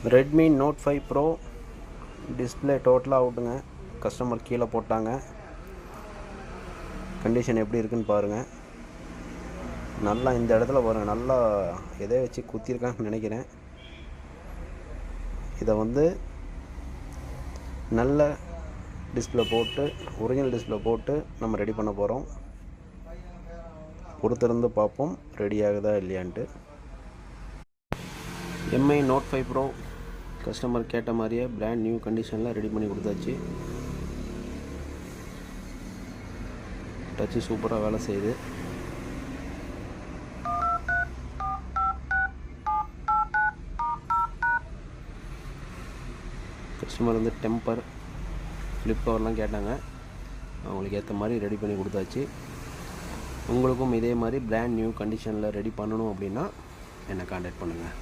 Redmi note 5 bro display டோட்டலாக அவுட்டுங்க. Customer கீழே போட்டாங்க. கண்டிஷன் எப்படி இருக்குன்னு பாருங்கள். நல்லா இந்த இடத்துல பாருங்கள், நல்லா எதை வச்சு குத்திருக்காங்கன்னு நினைக்கிறேன். இதை வந்து நல்ல டிஸ்பிளே போட்டு, ஒரிஜினல் டிஸ்பிளே போட்டு நம்ம ரெடி பண்ண போகிறோம். பொறுத்திருந்து பார்ப்போம் ரெடி ஆகுதா இல்லையான்ட்டு. எம்ஐ நோட் 5 ப்ரோ கஸ்டமர் கேட்ட மாதிரியே பிராண்ட் நியூ கண்டிஷனில் ரெடி பண்ணி கொடுத்தாச்சு. டச்சு சூப்பராக வேலை செய்யுது. கஸ்டமர் வந்து டெம்பர், ஃப்ளிப் கவர்லாம் கேட்டாங்க. அவங்களுக்கு ஏற்ற மாதிரி ரெடி பண்ணி கொடுத்தாச்சு. உங்களுக்கும் இதே மாதிரி பிராண்ட் நியூ கண்டிஷனில் ரெடி பண்ணணும் அப்படின்னா என்னை கான்டாக்ட் பண்ணுங்கள்.